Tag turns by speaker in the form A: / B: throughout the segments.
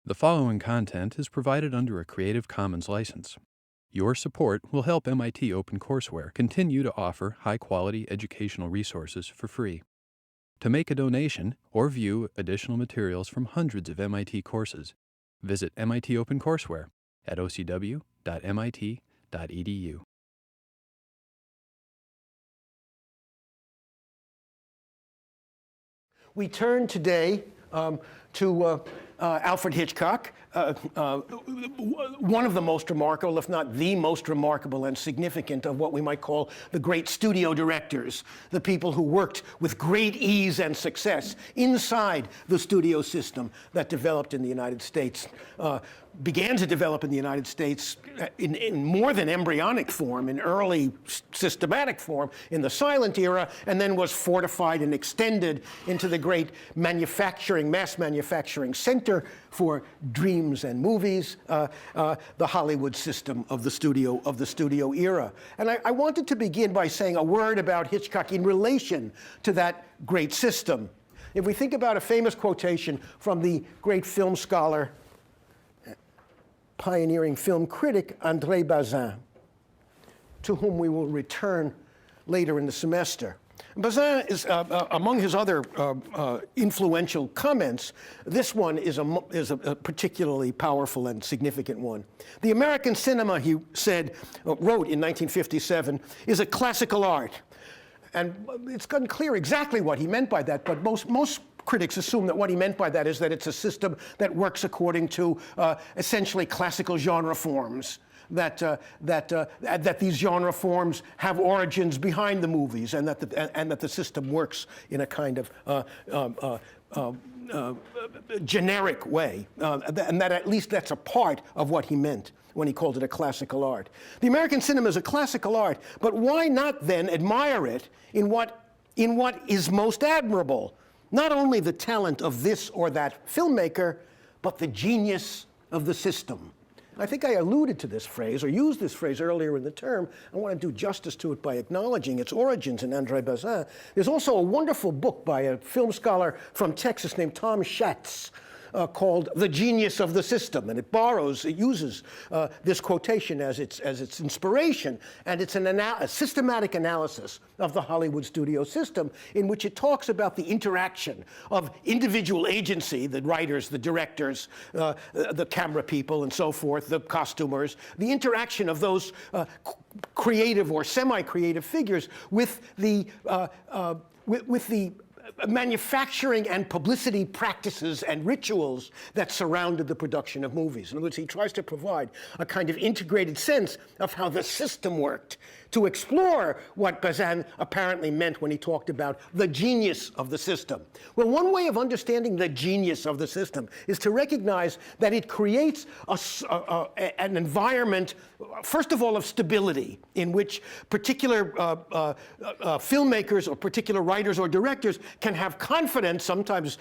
A: The following content is provided under a Creative Commons license. Your support will help MIT OpenCourseWare continue to offer high-quality educational resources for free. To make a donation or view additional materials from hundreds of MIT courses, visit MIT OpenCourseWare at ocw.mit.edu.
B: We turn today to Alfred Hitchcock, one of the most remarkable, if not the most remarkable and significant of what we might call the great studio directors, the people who worked with great ease and success inside the studio system that developed in the United States. Began to develop in the United States in more than embryonic form, in early systematic form in the silent era, and then was fortified and extended into the great mass manufacturing center for dreams and movies, the Hollywood system of the studio era. And I wanted to begin by saying a word about Hitchcock in relation to that great system. If we think about a famous quotation from the great film scholar, pioneering film critic André Bazin, to whom we will return later in the semester. Bazin is, among his other influential comments, this one is a particularly powerful and significant one. The American cinema, he said, wrote in 1957, is a classical art. And it's unclear exactly what he meant by that, but most critics assume that what he meant by that is that it's a system that works according to essentially classical genre forms, that these genre forms have origins behind the movies, and that the system works in a kind of generic way, and that at least that's a part of what he meant when he called it a classical art. The American cinema is a classical art, but why not then admire it in what is most admirable? Not only the talent of this or that filmmaker, but the genius of the system. I think I alluded to this phrase, or used this phrase earlier in the term. I want to do justice to it by acknowledging its origins in André Bazin. There's also a wonderful book by a film scholar from Texas named Tom Schatz, called The Genius of the System, and it uses this quotation as its inspiration, and it's a systematic analysis of the Hollywood studio system in which it talks about the interaction of individual agency, the writers, the directors, the camera people, and so forth, the costumers, the interaction of those creative or semi-creative figures with the manufacturing and publicity practices and rituals that surrounded the production of movies. In other words, he tries to provide a kind of integrated sense of how the system worked, to explore what Bazin apparently meant when he talked about the genius of the system. Well, one way of understanding the genius of the system is to recognize that it creates an environment, first of all, of stability, in which particular filmmakers or particular writers or directors can have confidence, sometimes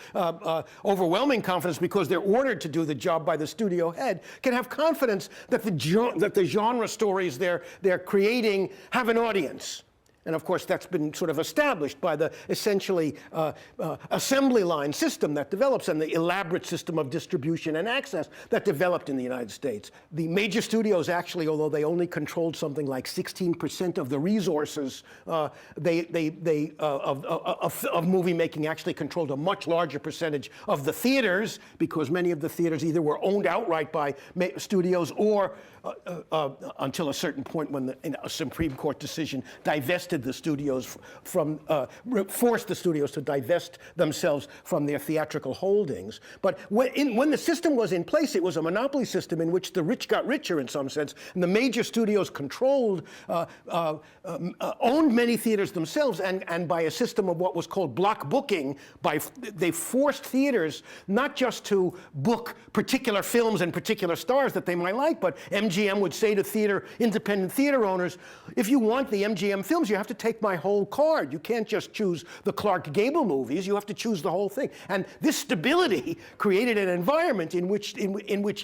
B: overwhelming confidence because they're ordered to do the job by the studio head, can have confidence that the genre stories they're creating have an audience. And of course, that's been sort of established by the essentially assembly line system that develops and the elaborate system of distribution and access that developed in the United States. The major studios actually, although they only controlled something like 16% of the resources of movie making, actually controlled a much larger percentage of the theaters, because many of the theaters either were owned outright by studios or until a certain point when a Supreme Court decision divested the studios forced the studios to divest themselves from their theatrical holdings. But when the system was in place, it was a monopoly system in which the rich got richer in some sense, and the major studios controlled, owned many theaters themselves, and by a system of what was called block booking, they forced theaters not just to book particular films and particular stars that they might like, but MGM would say to independent theater owners, if you want the MGM films, you you have to take my whole card. You can't just choose the Clark Gable movies. You have to choose the whole thing. And this stability created an environment in which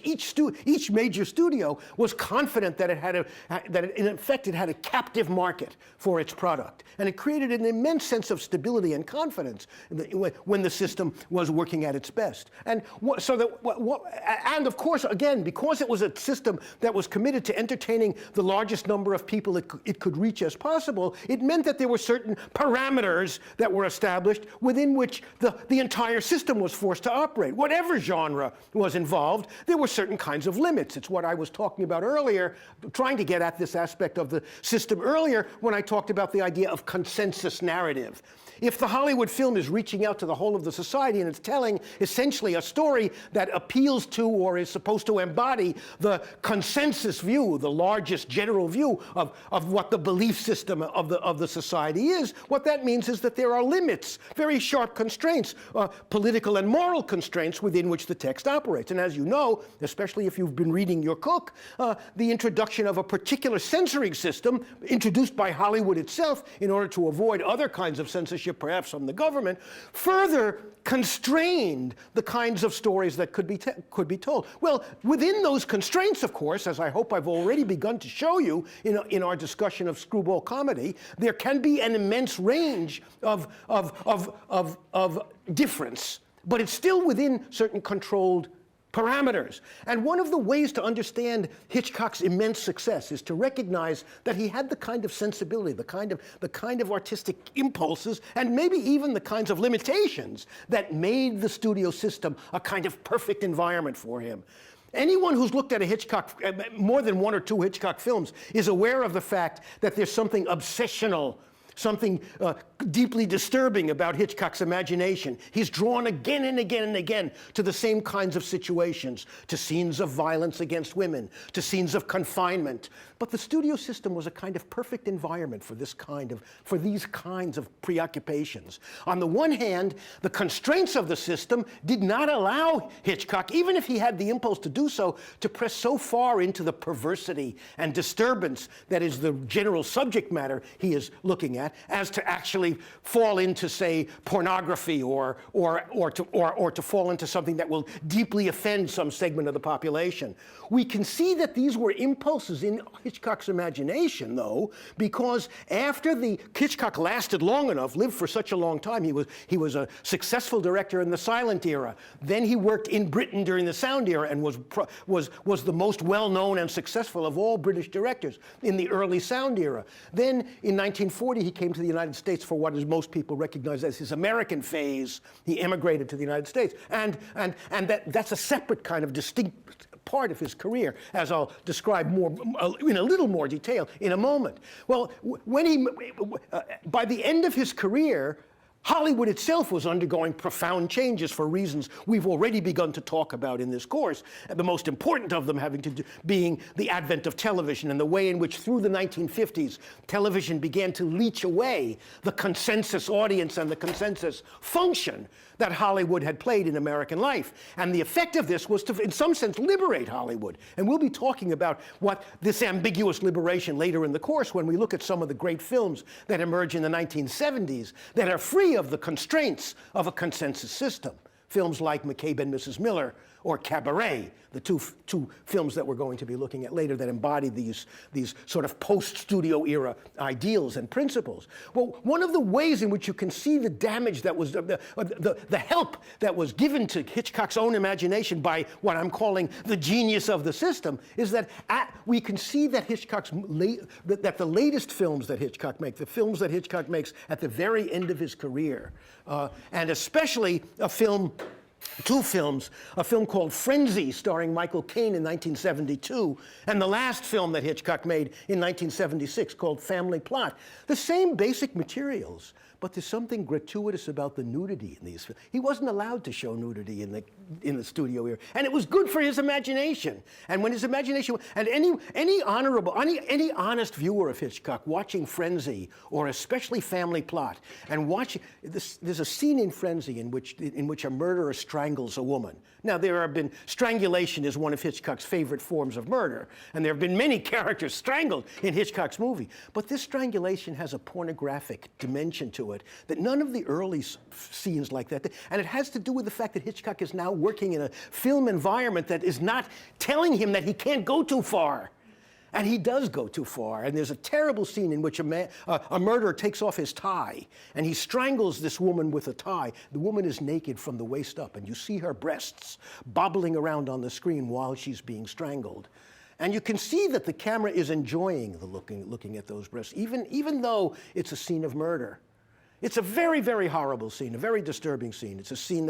B: each major studio was confident that in effect it had a captive market for its product. And it created an immense sense of stability and confidence when the system was working at its best. And of course, again, because it was a system that was committed to entertaining the largest number of people it could reach as possible, it meant that there were certain parameters that were established within which the entire system was forced to operate. Whatever genre was involved, there were certain kinds of limits. It's what I was talking about earlier, trying to get at this aspect of the system earlier when I talked about the idea of consensus narrative. If the Hollywood film is reaching out to the whole of the society and it's telling essentially a story that appeals to or is supposed to embody the consensus view, the largest general view of what the belief system of the society is, what that means is that there are limits, very sharp constraints, political and moral constraints within which the text operates. And as you know, especially if you've been reading your Cook, the introduction of a particular censoring system introduced by Hollywood itself in order to avoid other kinds of censorship, perhaps from the government, further constrained the kinds of stories that could be told. Well, within those constraints, of course, as I hope I've already begun to show you in our discussion of screwball comedy, there can be an immense range of difference, but it's still within certain controlled parameters. And one of the ways to understand Hitchcock's immense success is to recognize that he had the kind of sensibility, the kind of artistic impulses, and maybe even the kinds of limitations that made the studio system a kind of perfect environment for him. Anyone who's looked at a Hitchcock, more than one or two Hitchcock films, is aware of the fact that there's something obsessional, something deeply disturbing about Hitchcock's imagination. He's drawn again and again and again to the same kinds of situations, to scenes of violence against women, to scenes of confinement. But the studio system was a kind of perfect environment for these kinds of preoccupations. On the one hand, the constraints of the system did not allow Hitchcock, even if he had the impulse to do so, to press so far into the perversity and disturbance that is the general subject matter he is looking at, as to actually fall into, say, pornography or to fall into something that will deeply offend some segment of the population. We can see that these were impulses in Hitchcock's imagination, though, because after Hitchcock lasted long enough, lived for such a long time, he was a successful director in the silent era. Then he worked in Britain during the sound era and was the most well-known and successful of all British directors in the early sound era. Then in 1940, he came to the United States for what is most people recognize as his American phase. He emigrated to the United States. And that's a separate kind of distinct part of his career, as I'll describe in a little more detail in a moment. Well, by the end of his career, Hollywood itself was undergoing profound changes for reasons we've already begun to talk about in this course, the most important of them having to do being the advent of television and the way in which through the 1950s television began to leach away the consensus audience and the consensus function that Hollywood had played in American life. And the effect of this was to, in some sense, liberate Hollywood. And we'll be talking about what this ambiguous liberation later in the course when we look at some of the great films that emerge in the 1970s that are free of the constraints of a consensus system. Films like McCabe and Mrs. Miller or Cabaret, the two films that we're going to be looking at later that embody these sort of post-studio era ideals and principles. Well, one of the ways in which you can see the damage that was, the help that was given to Hitchcock's own imagination by what I'm calling the genius of the system is that we can see that that the latest films that Hitchcock makes, the films that Hitchcock makes at the very end of his career, and especially two films, a film called Frenzy, starring Michael Caine in 1972, and the last film that Hitchcock made in 1976 called Family Plot. The same basic materials, but there's something gratuitous about the nudity in these films. He wasn't allowed to show nudity in the studio era, and it was good for his imagination. And when his imagination, and any honest viewer of Hitchcock watching Frenzy, or especially Family Plot, and watching this, there's a scene in Frenzy in which a murderer strangles a woman. Now, strangulation is one of Hitchcock's favorite forms of murder, and there have been many characters strangled in Hitchcock's movie. But this strangulation has a pornographic dimension to it that none of the early scenes like that, and it has to do with the fact that Hitchcock is now working in a film environment that is not telling him that he can't go too far. And he does go too far. And there's a terrible scene in which a murderer takes off his tie, and he strangles this woman with a tie. The woman is naked from the waist up, and you see her breasts bobbling around on the screen while she's being strangled. And you can see that the camera is enjoying the looking at those breasts, even though it's a scene of murder. It's a very, very horrible scene, a very disturbing scene. It's a scene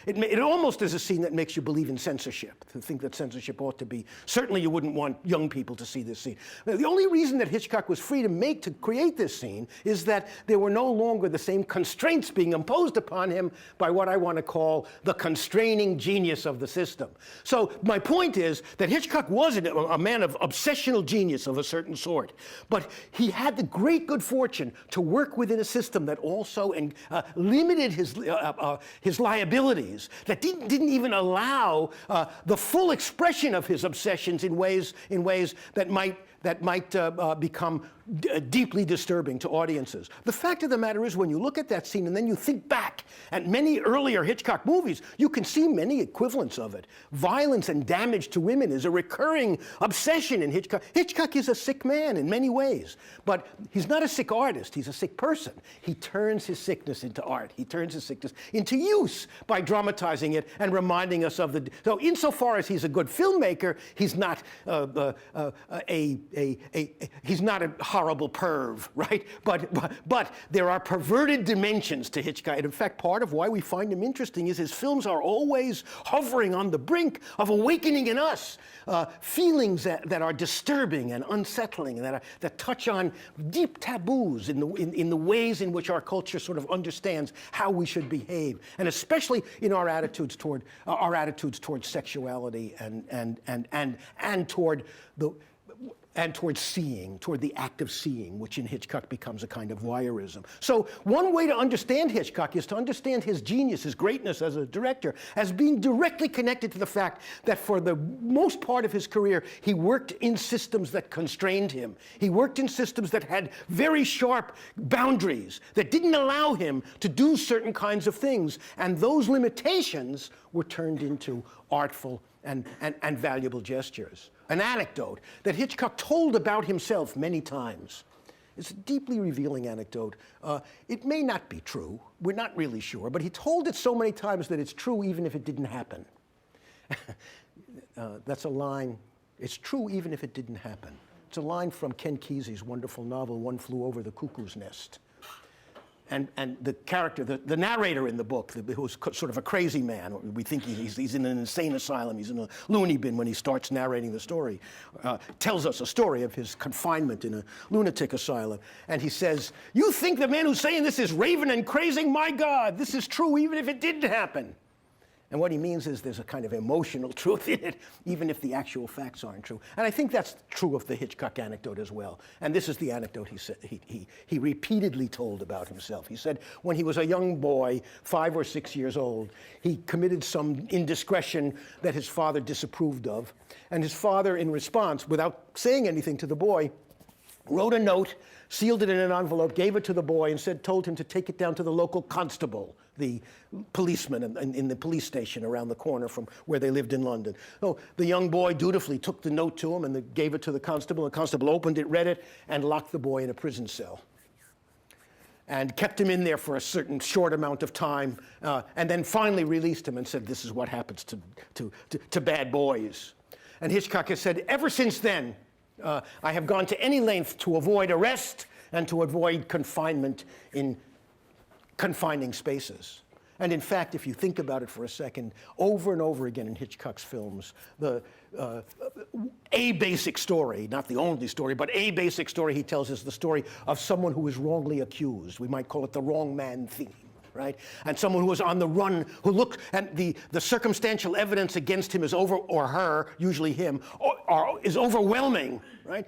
B: it almost is a scene that makes you believe in censorship, to think that censorship ought to be. Certainly you wouldn't want young people to see this scene. Now, the only reason that Hitchcock was free to create this scene is that there were no longer the same constraints being imposed upon him by what I want to call the constraining genius of the system. So my point is that Hitchcock was a man of obsessional genius of a certain sort, but he had the great good fortune to work within a system that also limited his liabilities, that didn't even allow the full expression of his obsessions in ways that might become deeply disturbing to audiences. The fact of the matter is, when you look at that scene and then you think back at many earlier Hitchcock movies, you can see many equivalents of it. Violence and damage to women is a recurring obsession in Hitchcock. Hitchcock is a sick man in many ways, but he's not a sick artist, he's a sick person. He turns his sickness into art. He turns his sickness into use by dramatizing it and reminding us of the... So insofar as he's a good filmmaker, he's not he's not a horrible perv, right? But there are perverted dimensions to Hitchcock. And in fact, part of why we find him interesting is his films are always hovering on the brink of awakening in us feelings that are disturbing and unsettling, and that touch on deep taboos in the ways in which our culture sort of understands how we should behave, and especially in our attitudes toward sexuality and toward seeing, toward the act of seeing, which in Hitchcock becomes a kind of voyeurism. So one way to understand Hitchcock is to understand his genius, his greatness as a director, as being directly connected to the fact that for the most part of his career, he worked in systems that constrained him. He worked in systems that had very sharp boundaries, that didn't allow him to do certain kinds of things, and those limitations were turned into artful and valuable gestures. An anecdote that Hitchcock told about himself many times. It's a deeply revealing anecdote. It may not be true. We're not really sure. But he told it so many times that it's true even if it didn't happen. That's a line. It's true even if it didn't happen. It's a line from Ken Kesey's wonderful novel, One Flew Over the Cuckoo's Nest. And the character, the narrator in the book, who's sort of a crazy man, or we think he's in an insane asylum, he's in a loony bin when he starts narrating the story, tells us a story of his confinement in a lunatic asylum. And he says, "You think the man who's saying this is raving and crazy? My God, this is true even if it didn't happen." And what he means is there's a kind of emotional truth in it, even if the actual facts aren't true. And I think that's true of the Hitchcock anecdote as well. And this is the anecdote he repeatedly told about himself. He said when he was a young boy, 5 or 6 years old, he committed some indiscretion that his father disapproved of. And his father, in response, without saying anything to the boy, wrote a note, sealed it in an envelope, gave it to the boy, and told him to take it down to the local constable, the policeman in the police station around the corner from where they lived in London. So the young boy dutifully took the note to him and gave it to the constable. The constable opened it, read it, and locked the boy in a prison cell. And kept him in there for a certain short amount of time, and then finally released him and said, "This is what happens to bad boys." And Hitchcock has said, ever since then, I have gone to any length to avoid arrest and to avoid confinement in confining spaces. And in fact, if you think about it for a second, over and over again in Hitchcock's films, a basic story, not the only story, but a basic story he tells is the story of someone who is wrongly accused. We might call it the wrong man theme. Right? And someone who was on the run, who looked, and the circumstantial evidence against him is or her, usually him, is overwhelming, right?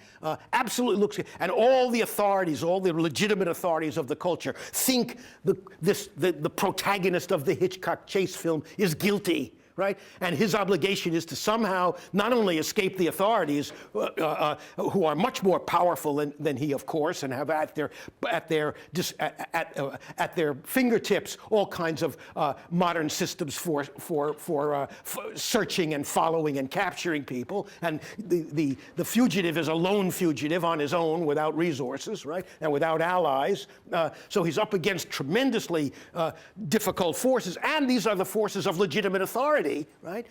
B: Absolutely looks, and all the authorities, all the legitimate authorities of the culture think the protagonist of the Hitchcock chase film is guilty. Right? And his obligation is to somehow not only escape the authorities, who are much more powerful than he, of course, and have at their fingertips all kinds of modern systems for searching and following and capturing people. And the fugitive is a lone fugitive on his own, without resources, right, and without allies. So he's up against tremendously difficult forces, and these are the forces of legitimate authority. Right?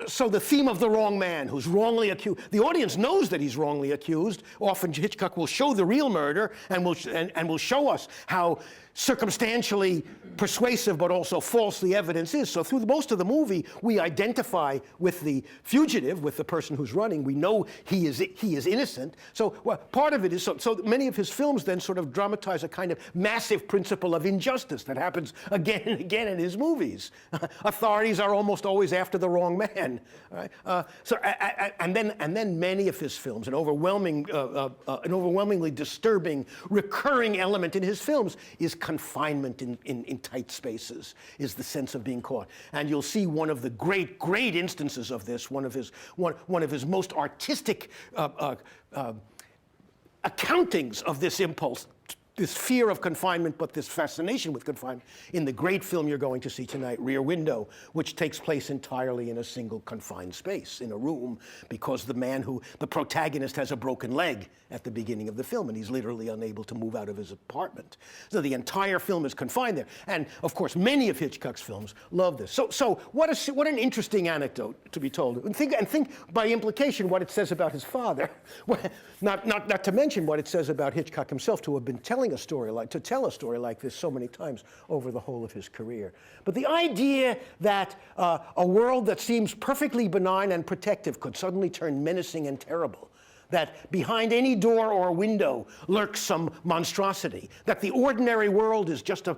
B: So the theme of the wrong man who's wrongly accused, the audience knows that he's wrongly accused. Often Hitchcock will show the real murder and will show us how circumstantially persuasive but also false the evidence is. So through most of the movie, we identify with the fugitive, with the person who's running. We know he is innocent. So part of it is, so many of his films then sort of dramatize a kind of massive principle of injustice that happens again and again in his movies. Authorities are almost always after the wrong man. Right? And then many of his films, an overwhelmingly disturbing recurring element in his films is confinement in tight spaces, is the sense of being caught. And you'll see one of the great instances of this, one of his most artistic accountings of this impulse, this fear of confinement, but this fascination with confinement, in the great film you're going to see tonight, Rear Window, which takes place entirely in a single confined space, in a room, because the protagonist has a broken leg at the beginning of the film, and he's literally unable to move out of his apartment. So the entire film is confined there. And of course, many of Hitchcock's films love this. So what an interesting anecdote to be told. And think by implication what it says about his father. Not to mention what it says about Hitchcock himself, to have been tell a story like this so many times over the whole of his career. But the idea that a world that seems perfectly benign and protective could suddenly turn menacing and terrible, that behind any door or window lurks some monstrosity, that the ordinary world is just an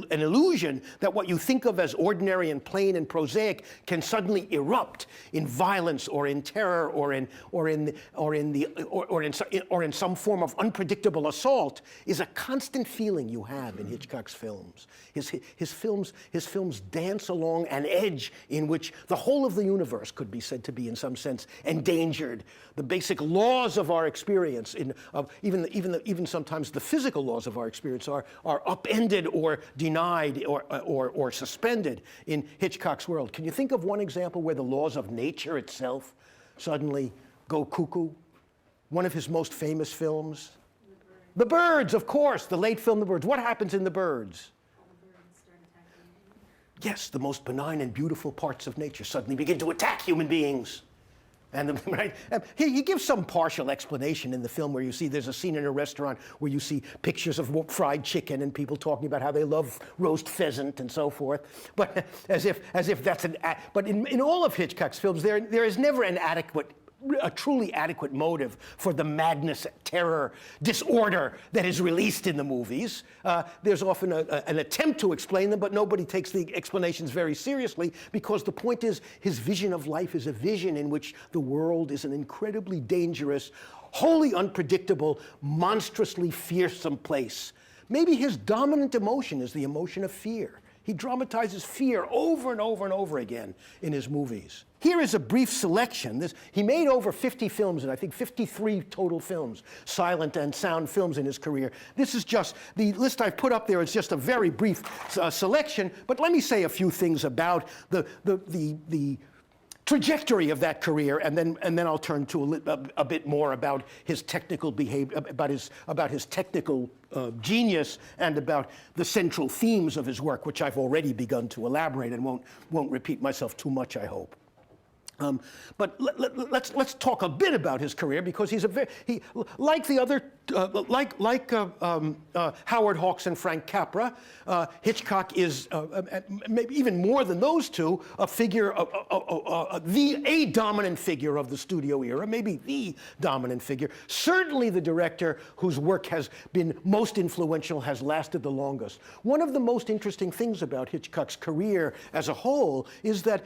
B: illusion, that what you think of as ordinary and plain and prosaic can suddenly erupt in violence or in terror or in some form of unpredictable assault, is a constant feeling you have in Hitchcock's films. His films dance along an edge in which the whole of the universe could be said to be, in some sense, endangered. The basic laws of our experience, even sometimes the physical laws of our experience, are upended or denied or suspended in Hitchcock's world. Can you think of one example where the laws of nature itself suddenly go cuckoo? One of his most famous films? The Birds, of course, the late film The Birds. What happens in The Birds? Yes, the most benign and beautiful parts of nature suddenly begin to attack human beings. And right, he gives some partial explanation in the film where you see there's a scene in a restaurant where you see pictures of fried chicken and people talking about how they love roast pheasant and so forth. But as if that's but in all of Hitchcock's films there is never a truly adequate motive for the madness, terror, disorder that is released in the movies. There's often an attempt to explain them, but nobody takes the explanations very seriously, because the point is his vision of life is a vision in which the world is an incredibly dangerous, wholly unpredictable, monstrously fearsome place. Maybe his dominant emotion is the emotion of fear. He dramatizes fear over and over and over again in his movies. Here is a brief selection. He made over 50 films, and I think 53 total films, silent and sound films in his career. This is just, the list I've put up there is just a very brief selection, but let me say a few things about the trajectory of that career, and then I'll turn to a bit more about his technical behavior, about his technical genius, and about the central themes of his work, which I've already begun to elaborate and won't repeat myself too much, I hope. But let's talk a bit about his career, because he's like the other Howard Hawks and Frank Capra. Hitchcock is maybe even more than those two a figure, a dominant figure of the studio era, maybe the dominant figure. Certainly the director whose work has been most influential, has lasted the longest. One of the most interesting things about Hitchcock's career as a whole is that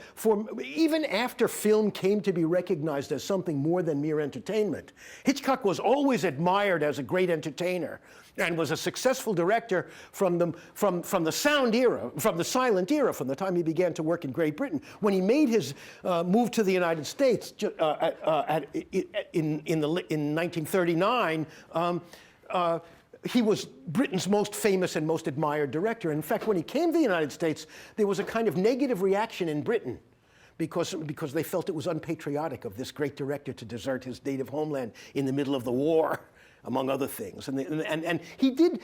B: even after film came to be recognized as something more than mere entertainment, Hitchcock was always admired as a great entertainer and was a successful director from the sound era, from the silent era, from the time he began to work in Great Britain. When he made his move to the United States in 1939, he was Britain's most famous and most admired director. In fact, when he came to the United States, there was a kind of negative reaction in Britain, because they felt it was unpatriotic of this great director to desert his native homeland in the middle of the war, among other things. And he did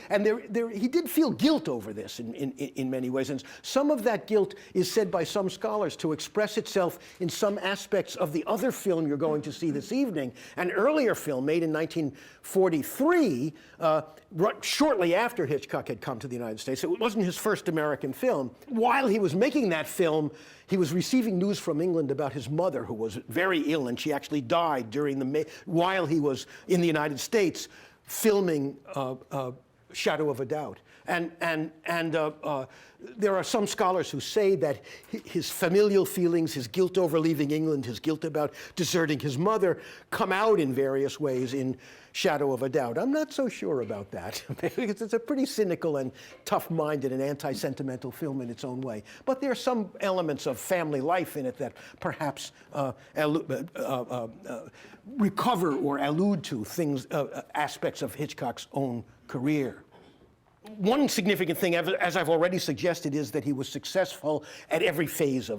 B: feel guilt over this in many ways. And some of that guilt is said by some scholars to express itself in some aspects of the other film you're going to see this evening, an earlier film made in 1943, shortly after Hitchcock had come to the United States. It wasn't his first American film. While he was making that film, he was receiving news from England about his mother, who was very ill, and she actually died while he was in the United States filming Shadow of a Doubt. And there are some scholars who say that his familial feelings, his guilt over leaving England, his guilt about deserting his mother, come out in various ways in Shadow of a Doubt. I'm not so sure about that, because it's a pretty cynical and tough-minded and anti-sentimental film in its own way. But there are some elements of family life in it that perhaps recover or allude to aspects of Hitchcock's own career. One significant thing, as I've already suggested, is that he was successful at every phase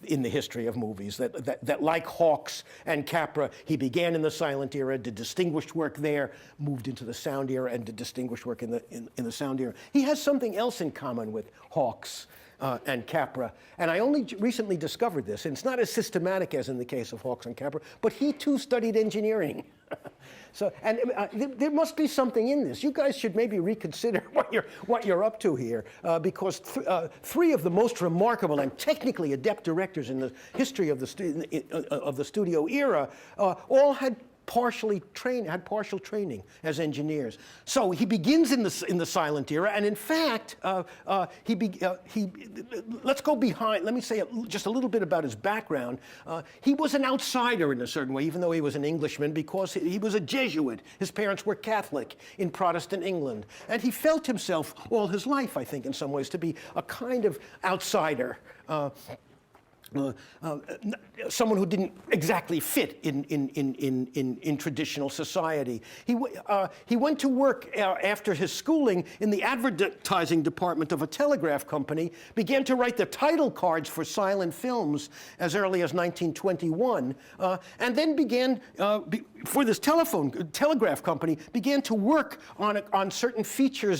B: in the history of movies. That like Hawks and Capra, he began in the silent era, did distinguished work there, moved into the sound era, and did distinguished work in the sound era. He has something else in common with Hawks and Capra, and I only recently discovered this, and it's not as systematic as in the case of Hawks and Capra, but he too studied engineering. So, and there must be something in this. You guys should maybe reconsider what you're up to here, because three of the most remarkable and technically adept directors in the history of the studio era all had partial training as engineers. So he begins in the silent era, and in fact, let's go behind. Let me say just a little bit about his background. He was an outsider in a certain way, even though he was an Englishman, because he was a Jesuit. His parents were Catholic in Protestant England, and he felt himself all his life, I think, in some ways, to be a kind of outsider. Someone who didn't exactly fit in traditional society. He went to work after his schooling in the advertising department of a telegraph company, began to write the title cards for silent films as early as 1921, and then began, for this telegraph company, began to work on certain feature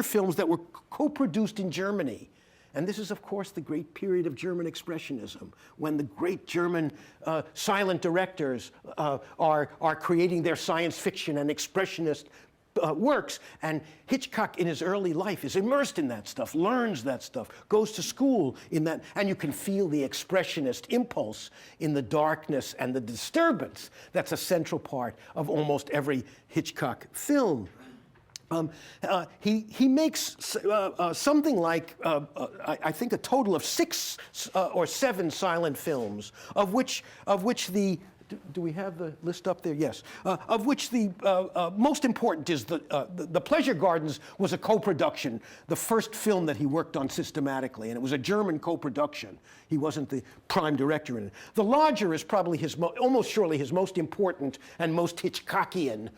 B: films that were co-produced in Germany. And this is, of course, the great period of German Expressionism, when the great German silent directors are creating their science fiction and expressionist works. And Hitchcock, in his early life, is immersed in that stuff, learns that stuff, goes to school in that, and you can feel the expressionist impulse in the darkness and the disturbance that's a central part of almost every Hitchcock film. He makes something like, I think, a total of 6 or 7 silent films, of which the, do we have the list up there? Yes. Of which the most important is the Pleasure Gardens was a co-production, the first film that he worked on systematically, and it was a German co-production. He wasn't the prime director in it. The Lodger is probably almost surely his most important and most Hitchcockian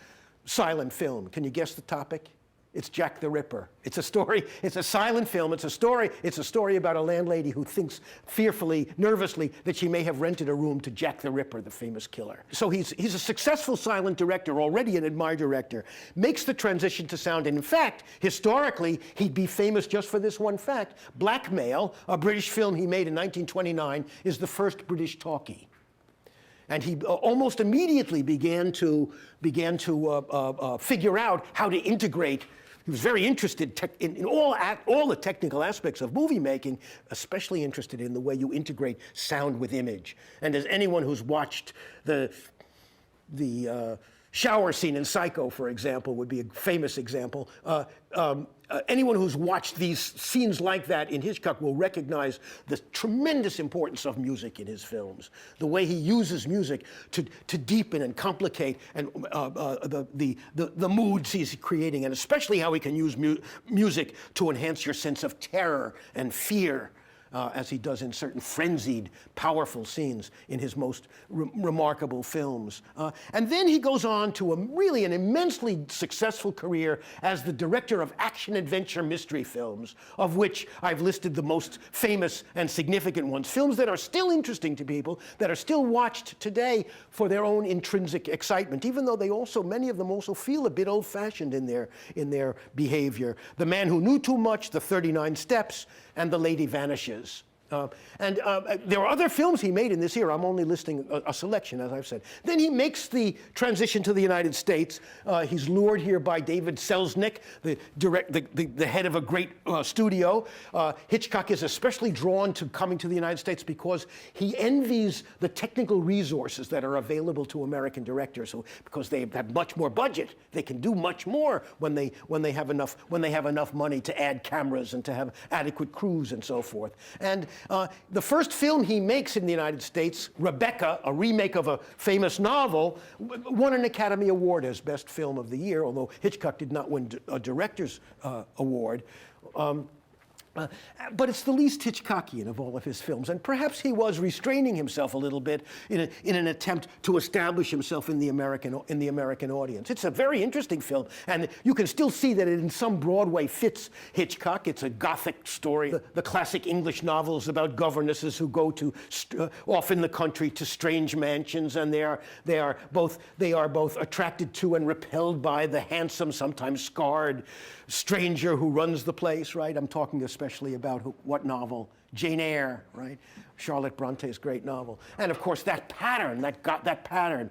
B: silent film. Can you guess the topic? It's Jack the Ripper. It's a story, it's a silent film, it's a story about a landlady who thinks fearfully, nervously, that she may have rented a room to Jack the Ripper, the famous killer. So he's a successful silent director, already an admired director, makes the transition to sound, and in fact, historically, he'd be famous just for this one fact. Blackmail, a British film he made in 1929, is the first British talkie. And he almost immediately began to figure out how to integrate. He was very interested in all the technical aspects of movie making, especially interested in the way you integrate sound with image. And as anyone who's watched the shower scene in Psycho, for example, would be a famous example. Anyone who's watched these scenes like that in Hitchcock will recognize the tremendous importance of music in his films. The way he uses music to deepen and complicate and the moods he's creating, and especially how he can use music to enhance your sense of terror and fear. As he does in certain frenzied, powerful scenes in his most remarkable films. And then he goes on to really an immensely successful career as the director of action-adventure mystery films, of which I've listed the most famous and significant ones. Films that are still interesting to people, that are still watched today for their own intrinsic excitement, even though many of them also feel a bit old-fashioned in their behavior. The Man Who Knew Too Much, The 39 Steps, and The Lady Vanishes. There are other films he made in this era. I'm only listing a selection, as I've said. Then he makes the transition to the United States. He's lured here by David Selznick, the head of a great studio. Hitchcock is especially drawn to coming to the United States because he envies the technical resources that are available to American directors. Because they have much more budget, they can do much more when they have enough money to add cameras and to have adequate crews and so forth. And the first film he makes in the United States, Rebecca, a remake of a famous novel, won an Academy Award as Best Film of the Year, although Hitchcock did not win a Director's Award. But it's the least Hitchcockian of all of his films, and perhaps he was restraining himself a little bit in an attempt to establish himself in the American audience. It's a very interesting film, and you can still see that it in some broad way fits Hitchcock. It's a Gothic story. The classic English novels about governesses who go to off in the country to strange mansions, and they are both attracted to and repelled by the handsome, sometimes scarred stranger who runs the place, right? I'm talking especially about what novel? Jane Eyre, right? Charlotte Bronte's great novel. And of course, that pattern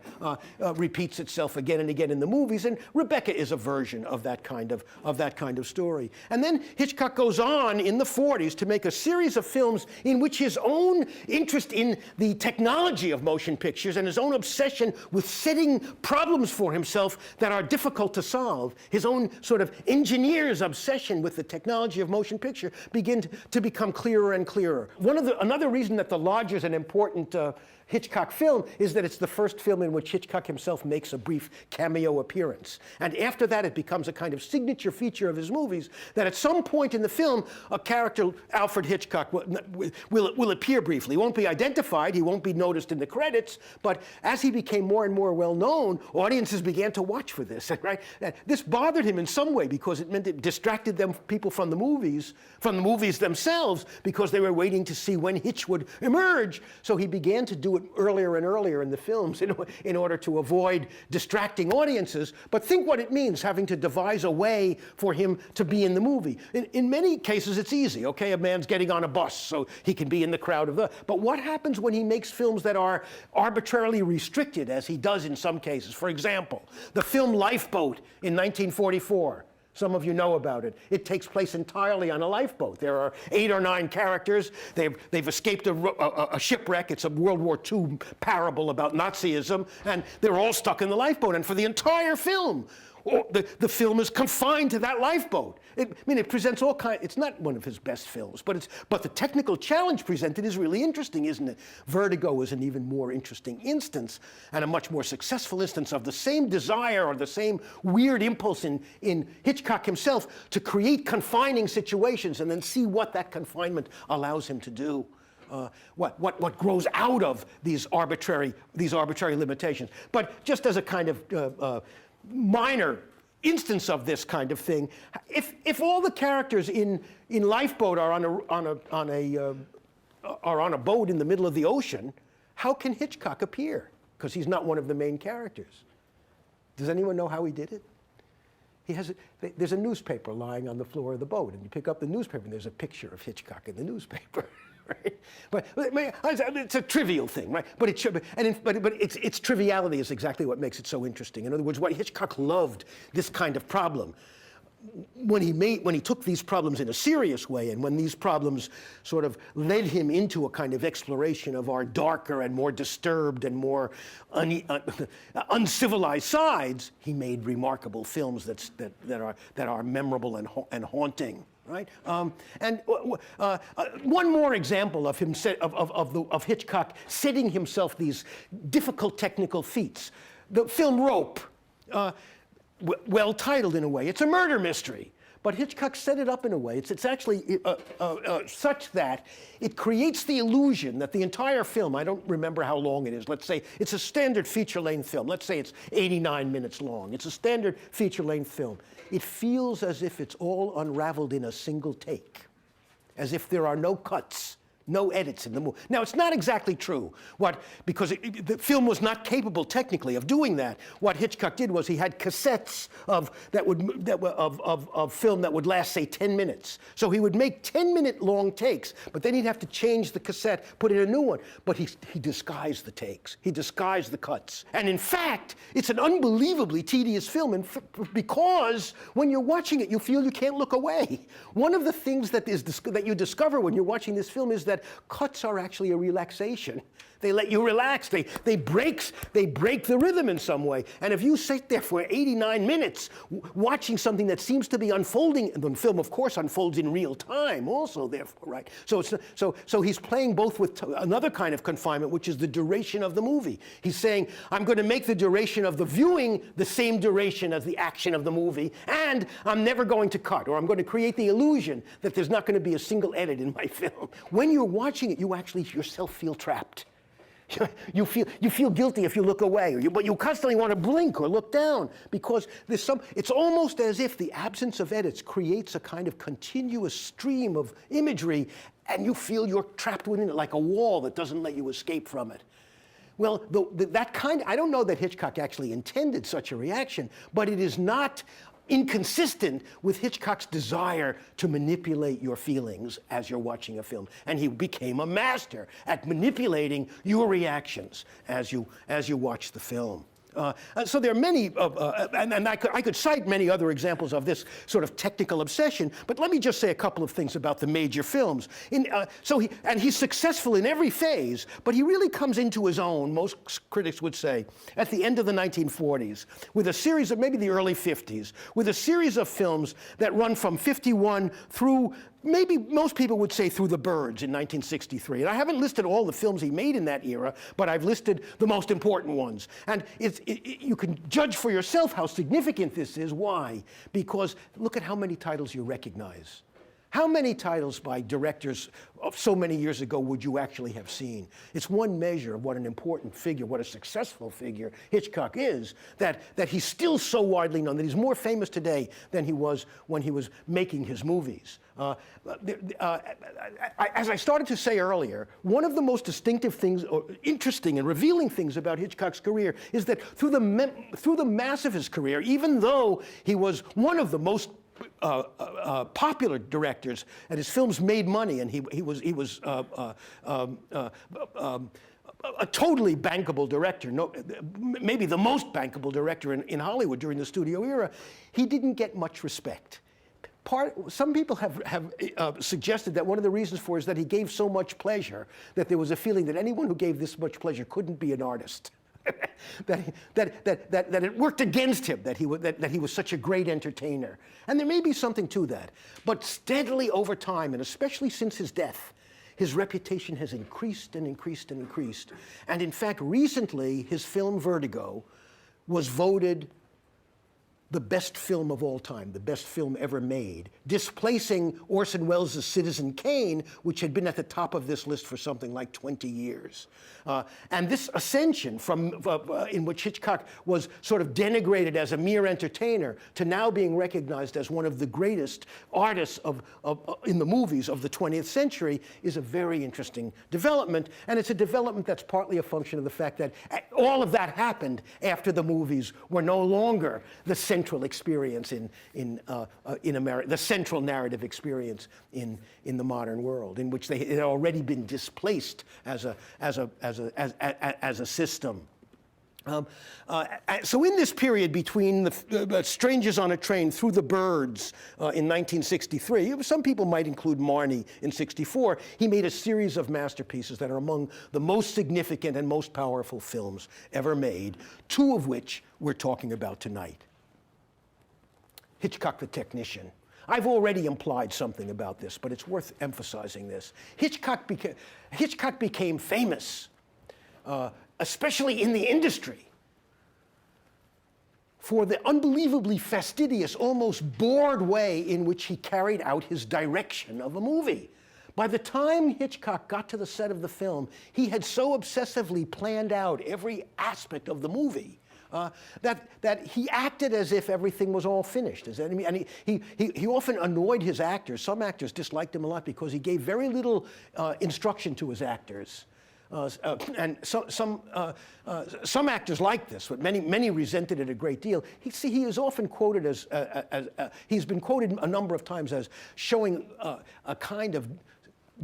B: repeats itself again and again in the movies, and Rebecca is a version of that kind of story. And then Hitchcock goes on in the 40s to make a series of films in which his own interest in the technology of motion pictures and his own obsession with setting problems for himself that are difficult to solve, his own sort of engineer's obsession with the technology of motion picture begin to become clearer and clearer. Another reason that The Lodge is an important Hitchcock film is that it's the first film in which Hitchcock himself makes a brief cameo appearance. And after that, it becomes a kind of signature feature of his movies that at some point in the film, a character, Alfred Hitchcock, will appear briefly. He won't be identified, he won't be noticed in the credits, but as he became more and more well-known, audiences began to watch for this, right? This bothered him in some way because it meant it distracted people from the movies themselves, because they were waiting to see when Hitch would emerge. So he began to do it earlier and earlier in the films in order to avoid distracting audiences. But think what it means, having to devise a way for him to be in the movie. In many cases, it's easy. Okay, a man's getting on a bus, so he can be in the crowd of the... But what happens when he makes films that are arbitrarily restricted, as he does in some cases? For example, the film Lifeboat in 1944. Some of you know about it. It takes place entirely on a lifeboat. There are 8 or 9 characters. They've escaped a shipwreck. It's a World War II parable about Nazism, and they're all stuck in the lifeboat. And for the entire film, the film is confined to that lifeboat. It presents all kinds. It's not one of his best films, but the technical challenge presented is really interesting, isn't it? Vertigo is an even more interesting instance, and a much more successful instance of the same desire or the same weird impulse in Hitchcock himself to create confining situations and then see what that confinement allows him to do. What grows out of these arbitrary limitations. But just as a kind of minor instance of this kind of thing. If all the characters in Lifeboat are on a boat in the middle of the ocean, how can Hitchcock appear? Because he's not one of the main characters. Does anyone know how he did it? There's a newspaper lying on the floor of the boat, and you pick up the newspaper, and there's a picture of Hitchcock in the newspaper. Right? But it's a trivial thing, right? But its triviality is exactly what makes it so interesting. In other words, what Hitchcock loved this kind of problem. When he took these problems in a serious way, and when these problems sort of led him into a kind of exploration of our darker and more disturbed and more uncivilized sides, he made remarkable films that are memorable and haunting. Right, one more example of of Hitchcock setting himself these difficult technical feats. The film Rope. Well titled in a way. It's a murder mystery, but Hitchcock set it up in a way. It's actually such that it creates the illusion that the entire film, I don't remember how long it is, let's say it's a standard feature-length film. Let's say it's 89 minutes long. It's a standard feature-length film. It feels as if it's all unraveled in a single take, as if there are no cuts, no edits in the movie. Now, it's not exactly true, because the film was not capable technically of doing that. What Hitchcock did was he had cassettes of film that would last, say, 10 minutes. So he would make 10-minute long takes, but then he'd have to change the cassette, put in a new one. But he disguised the takes. He disguised the cuts. And in fact, it's an unbelievably tedious film, because when you're watching it, you feel you can't look away. One of the things that you discover when you're watching this film is that cuts are actually a relaxation. They let you relax. They break the rhythm in some way. And if you sit there for 89 minutes watching something that seems to be unfolding, and the film, of course, unfolds in real time also, therefore, right? So he's playing both with another kind of confinement, which is the duration of the movie. He's saying, I'm going to make the duration of the viewing the same duration as the action of the movie, and I'm never going to cut, or I'm going to create the illusion that there's not going to be a single edit in my film. When you're watching it, you actually yourself feel trapped. You feel guilty if you look away, but you constantly want to blink or look down, because it's almost as if the absence of edits creates a kind of continuous stream of imagery, and you feel you're trapped within it like a wall that doesn't let you escape from it. Well, I don't know that Hitchcock actually intended such a reaction, but it is not inconsistent with Hitchcock's desire to manipulate your feelings as you're watching a film. And he became a master at manipulating your reactions as you watch the film. So there are many, and I could cite many other examples of this sort of technical obsession, but let me just say a couple of things about the major films. He's successful in every phase, but he really comes into his own, most critics would say, at the end of the 1940s, with a series of, maybe the early 50s, with a series of films that run from 51 through, maybe most people would say, through The Birds in 1963. And I haven't listed all the films he made in that era, but I've listed the most important ones. And you can judge for yourself how significant this is. Why? Because look at how many titles you recognize. How many titles by directors of so many years ago would you actually have seen? It's one measure of what an important figure, what a successful figure Hitchcock is, that he's still so widely known, that he's more famous today than he was when he was making his movies. As I started to say earlier, one of the most distinctive things, or interesting and revealing things about Hitchcock's career is that through the mass of his career, even though he was one of the most popular directors, and his films made money, and he was a totally bankable director, maybe the most bankable director in Hollywood during the studio era, he didn't get much respect. Some people have suggested that one of the reasons for it is that he gave so much pleasure that there was a feeling that anyone who gave this much pleasure couldn't be an artist. that it worked against him, that he was such a great entertainer. And there may be something to that. But steadily over time, and especially since his death, his reputation has increased and increased and increased. And in fact, recently, his film Vertigo was voted the best film of all time, the best film ever made, displacing Orson Welles' Citizen Kane, which had been at the top of this list for something like 20 years. And this ascension from in which Hitchcock was sort of denigrated as a mere entertainer to now being recognized as one of the greatest artists in the movies of the 20th century is a very interesting development. And it's a development that's partly a function of the fact that all of that happened after the movies were no longer the central experience in America, the central narrative experience in the modern world, in which it had already been displaced as a system. So in this period between the Strangers on a Train through the Birds in 1963, some people might include Marnie in 64, he made a series of masterpieces that are among the most significant and most powerful films ever made, two of which we're talking about tonight. Hitchcock the Technician. I've already implied something about this, but it's worth emphasizing this. Hitchcock became famous, especially in the industry, for the unbelievably fastidious, almost bored way in which he carried out his direction of a movie. By the time Hitchcock got to the set of the film, he had so obsessively planned out every aspect of the movie that he acted as if everything was all finished. And he often annoyed his actors. Some actors disliked him a lot because he gave very little instruction to his actors. And some actors liked this, but many resented it a great deal. He is often quoted as he's been quoted a number of times as showing a kind of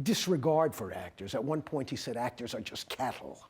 B: disregard for actors. At one point he said actors are just cattle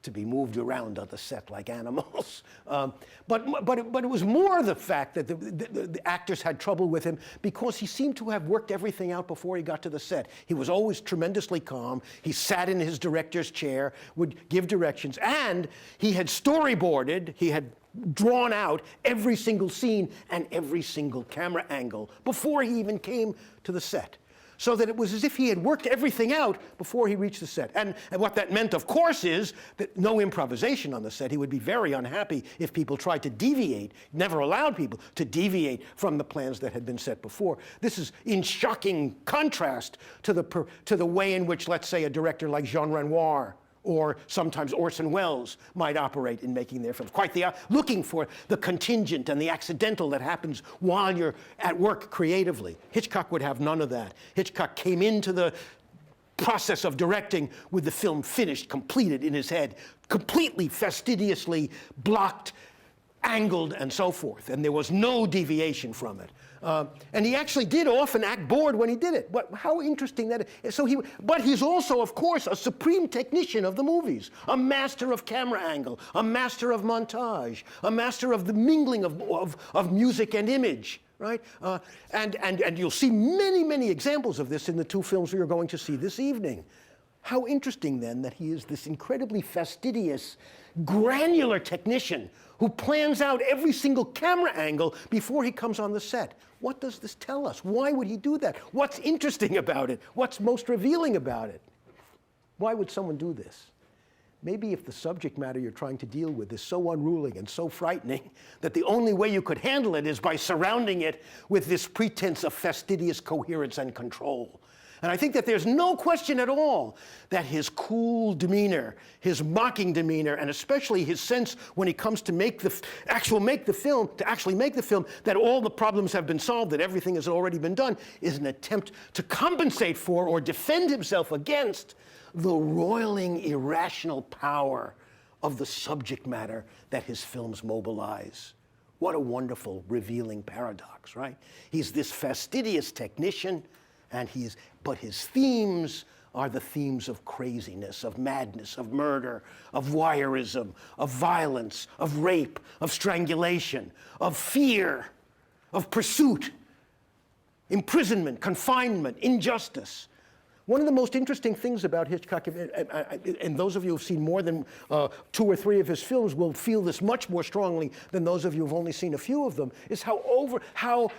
B: to be moved around on the set like animals. But it was more the fact that the actors had trouble with him because he seemed to have worked everything out before he got to the set. He was always tremendously calm. He sat in his director's chair, would give directions, and he had storyboarded, he had drawn out every single scene and every single camera angle before he even came to the set. So that it was as if he had worked everything out before he reached the set. And what that meant, of course, is that no improvisation on the set. He would be very unhappy if people tried to deviate, never allowed people to deviate from the plans that had been set before. This is in shocking contrast to the way in which, let's say, a director like Jean Renoir or sometimes Orson Welles might operate in making their films. Quite looking for the contingent and the accidental that happens while you're at work creatively. Hitchcock would have none of that. Hitchcock came into the process of directing with the film finished, completed in his head, completely fastidiously blocked, angled, and so forth. And there was no deviation from it. And he actually did often act bored when he did it. But how interesting that is. But he's also, of course, a supreme technician of the movies, a master of camera angle, a master of montage, a master of the mingling of music and image, right? And you'll see many, many examples of this in the two films we are going to see this evening. How interesting, then, that he is this incredibly fastidious, granular technician who plans out every single camera angle before he comes on the set. What does this tell us? Why would he do that? What's interesting about it? What's most revealing about it? Why would someone do this? Maybe if the subject matter you're trying to deal with is so unruly and so frightening that the only way you could handle it is by surrounding it with this pretense of fastidious coherence and control. And I think that there's no question at all that his cool demeanor, his mocking demeanor, and especially his sense when he comes to actually make the film, that all the problems have been solved, that everything has already been done, is an attempt to compensate for or defend himself against the roiling, irrational power of the subject matter that his films mobilize. What a wonderful, revealing paradox, right? He's this fastidious technician, but his themes are the themes of craziness, of madness, of murder, of voyeurism, of violence, of rape, of strangulation, of fear, of pursuit, imprisonment, confinement, injustice. One of the most interesting things about Hitchcock, and those of you who've seen more than 2 or 3 of his films will feel this much more strongly than those of you who've only seen a few of them, is how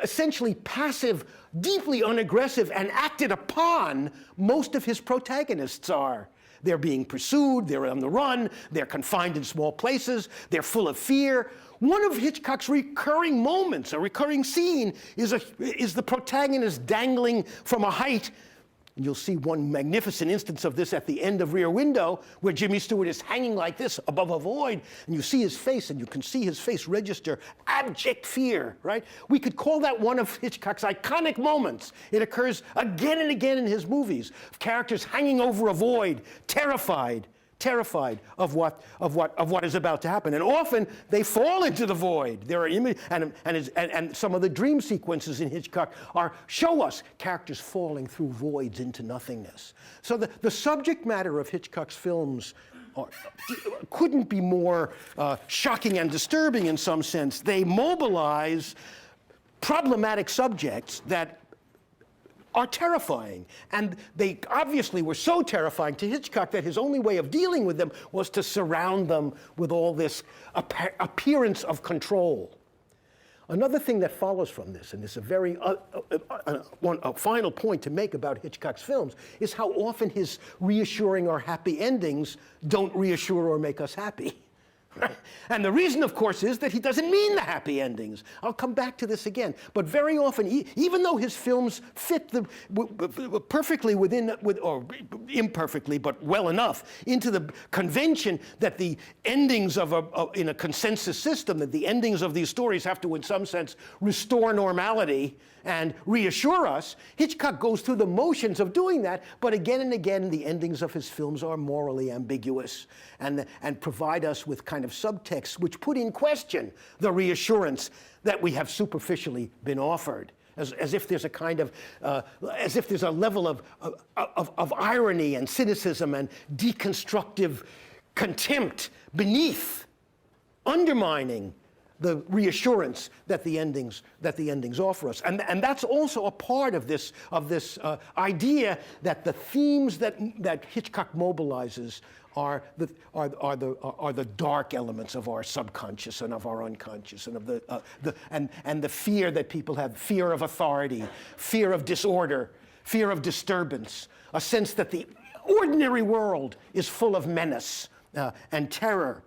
B: essentially passive, deeply unaggressive, and acted upon most of his protagonists are. They're being pursued, they're on the run, they're confined in small places, they're full of fear. One of Hitchcock's recurring moments, a recurring scene, is the protagonist dangling from a height. And you'll see one magnificent instance of this at the end of Rear Window, where Jimmy Stewart is hanging like this above a void, and you see his face, and you can see his face register abject fear, right? We could call that one of Hitchcock's iconic moments. It occurs again and again in his movies, of characters hanging over a void, terrified of what is about to happen, and often they fall into the void. There are and some of the dream sequences in Hitchcock show us characters falling through voids into nothingness. So the subject matter of Hitchcock's films couldn't be more shocking and disturbing in some sense. They mobilize problematic subjects that are terrifying. And they obviously were so terrifying to Hitchcock that his only way of dealing with them was to surround them with all this appearance of control. Another thing that follows from this, and this is a very a final point to make about Hitchcock's films, is how often his reassuring or happy endings don't reassure or make us happy. And the reason, of course, is that he doesn't mean the happy endings. I'll come back to this again. But very often, even though his films fit perfectly or imperfectly, but well enough, into the convention that the endings in a consensus system, that the endings of these stories have to, in some sense, restore normality and reassure us, Hitchcock goes through the motions of doing that, but again and again, the endings of his films are morally ambiguous and provide us with kind of subtext which put in question the reassurance that we have superficially been offered. As if there's a kind of, as if there's a level of irony and cynicism and deconstructive contempt beneath, undermining the reassurance that the endings offer us, and that's also a part of this idea that the themes that Hitchcock mobilizes are the dark elements of our subconscious and of our unconscious, and of the fear that people have: fear of authority, fear of disorder, fear of disturbance, a sense that the ordinary world is full of menace and terror.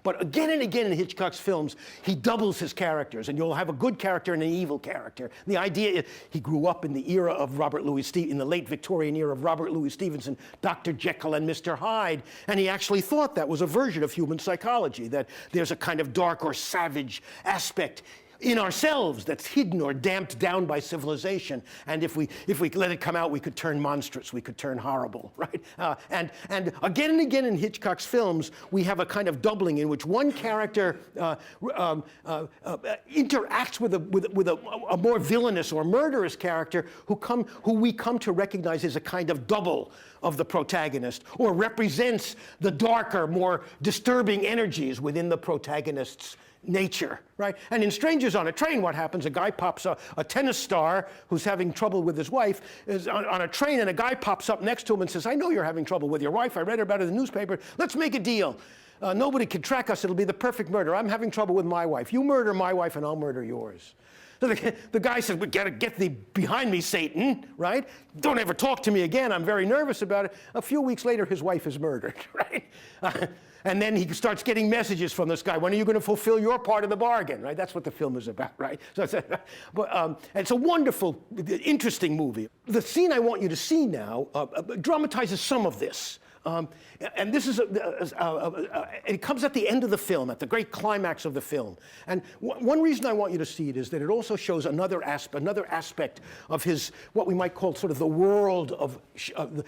B: But again and again in Hitchcock's films, he doubles his characters, and you'll have a good character and an evil character. The idea is he grew up in the era of in the late Victorian era of Robert Louis Stevenson, Dr. Jekyll and Mr. Hyde, and he actually thought that was a version of human psychology, that there's a kind of dark or savage aspect in ourselves that's hidden or damped down by civilization, and if we let it come out, we could turn monstrous, we could turn horrible, right? And again and again in Hitchcock's films, we have a kind of doubling in which one character interacts with a more villainous or murderous character who we come to recognize as a kind of double of the protagonist, or represents the darker, more disturbing energies within the protagonist's nature, right? And in Strangers on a Train, what happens? A guy pops up, a tennis star who's having trouble with his wife is on a train, and a guy pops up next to him and says, "I know you're having trouble with your wife. I read about it in the newspaper. Let's make a deal. Nobody can track us. It'll be the perfect murder. I'm having trouble with my wife. You murder my wife and I'll murder yours." So the guy says, "We gotta get thee behind me, Satan," right? "Don't ever talk to me again. I'm very nervous about it." A few weeks later, his wife is murdered, right? And then he starts getting messages from this guy. "When are you going to fulfill your part of the bargain?" Right? That's what the film is about, right? So it's a wonderful, interesting movie. The scene I want you to see now dramatizes some of this. And this is it comes at the end of the film, at the great climax of the film. And one reason I want you to see it is that it also shows another aspect of his, what we might call sort of the world of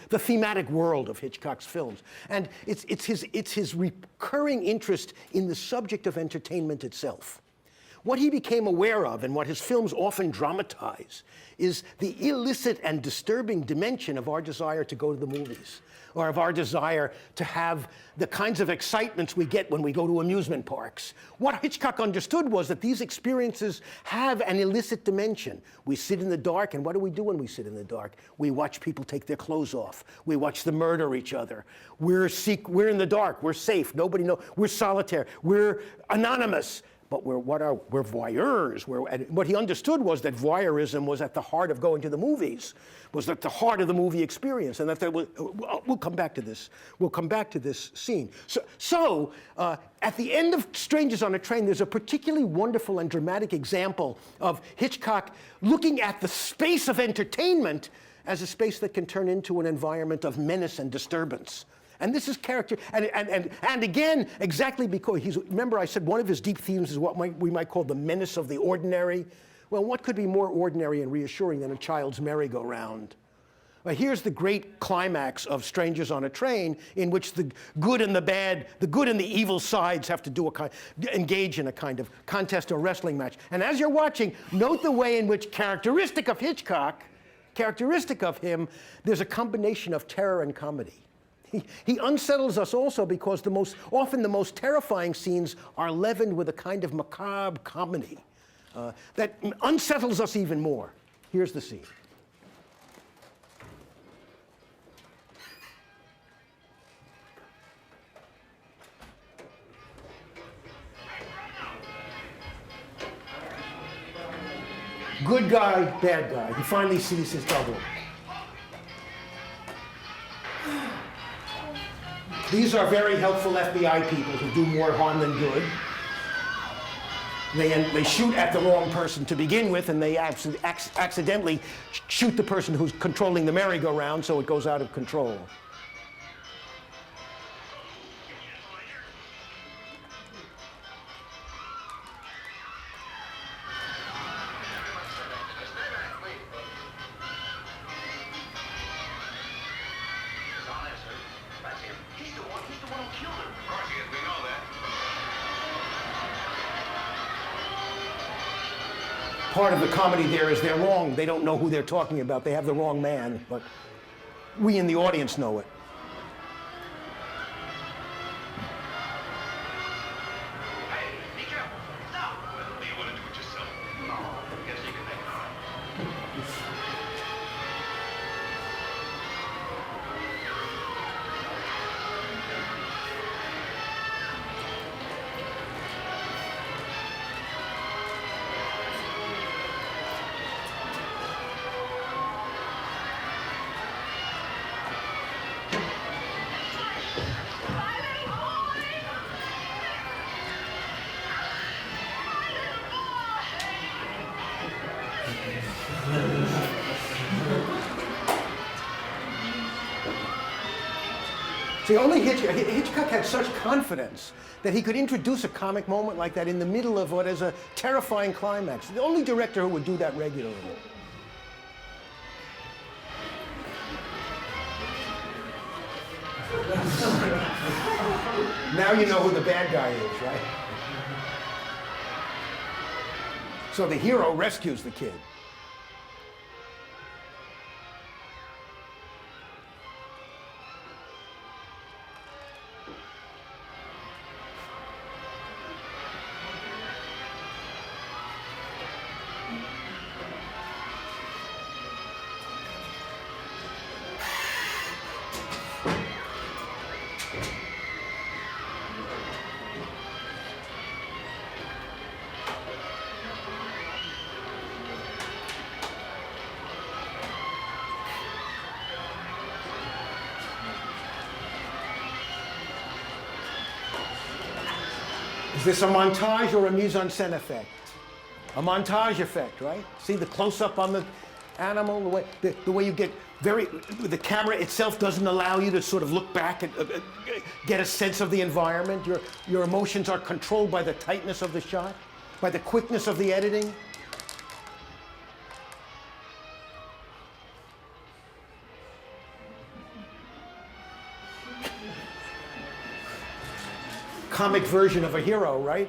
B: the thematic world of Hitchcock's films. And it's his recurring interest in the subject of entertainment itself. What he became aware of, and what his films often dramatize, is the illicit and disturbing dimension of our desire to go to the movies, or of our desire to have the kinds of excitements we get when we go to amusement parks. What Hitchcock understood was that these experiences have an illicit dimension. We sit in the dark, and what do we do when we sit in the dark? We watch people take their clothes off. We watch them murder each other. We're in the dark. We're safe. Nobody knows. We're solitaire. We're anonymous. but we're voyeurs. And what he understood was that voyeurism was at the heart of going to the movies, was at the heart of the movie experience, and that there was, we'll come back to this. We'll come back to this scene. So at the end of Strangers on a Train, there's a particularly wonderful and dramatic example of Hitchcock looking at the space of entertainment as a space that can turn into an environment of menace and disturbance. And this is character, and again, exactly because remember I said one of his deep themes is what we might call the menace of the ordinary. Well, what could be more ordinary and reassuring than a child's merry-go-round? Well, here's the great climax of Strangers on a Train, in which the good and the bad, the good and the evil sides have to engage in a kind of contest or wrestling match. And as you're watching, note the way in which, characteristic of Hitchcock, characteristic of him, there's a combination of terror and comedy. He unsettles us also because often the most terrifying scenes are leavened with a kind of macabre comedy that unsettles us even more. Here's the scene. Good guy, bad guy. He finally sees his double. These are very helpful FBI people who do more harm than good. They shoot at the wrong person to begin with, and they accidentally shoot the person who's controlling the merry-go-round, so it goes out of control. Part of the comedy there is they're wrong. They don't know who they're talking about. They have the wrong man, but we in the audience know it.
C: Hey, be careful. Stop. Do you want to do it yourself? No. I guess you can make it all right.
B: See, only Hitchcock had such confidence that he could introduce a comic moment like that in the middle of what is a terrifying climax. The only director who would do that regularly. Now you know who the bad guy is, right? So the hero rescues the kid. Is this a montage or a mise-en-scène effect? A montage effect, right? See the close-up on the animal, the way you get the camera itself doesn't allow you to sort of look back and get a sense of the environment. Your emotions are controlled by the tightness of the shot, by the quickness of the editing. Comic version of a hero, right?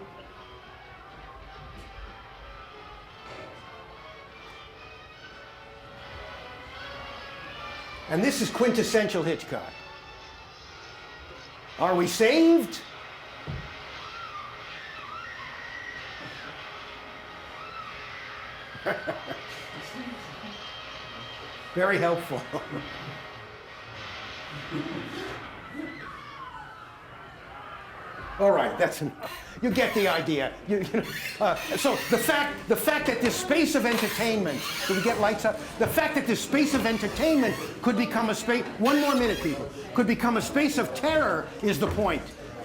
B: And this is quintessential Hitchcock. Are we saved? Very helpful. All right, that's enough. You get the idea. So the fact that this space of entertainment, do we get lights up? The fact that this space of entertainment could become a space, one more minute, people, could become a space of terror is the point.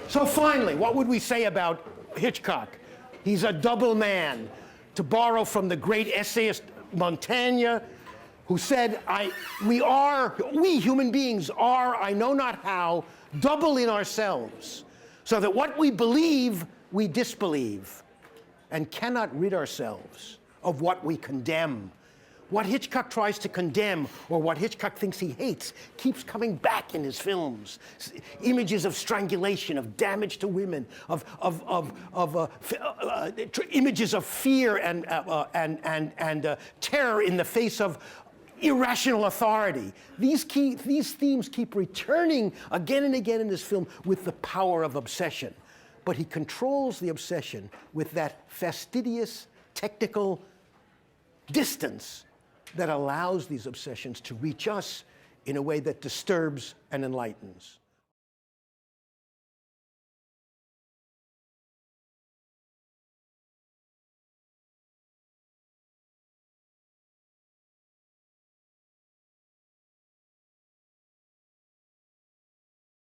B: So finally, what would we say about Hitchcock? He's a double man. To borrow from the great essayist Montaigne, who said, we human beings are, I know not how, double in ourselves, so that what we believe, we disbelieve, and cannot rid ourselves of what we condemn. What Hitchcock tries to condemn, or what Hitchcock thinks he hates, keeps coming back in his films. Images of strangulation, of damage to women, images of fear and terror in the face of irrational authority. These themes keep returning again and again in this film with the power of obsession. But he controls the obsession with that fastidious, technical distance that allows these obsessions to reach us in a way that disturbs and enlightens.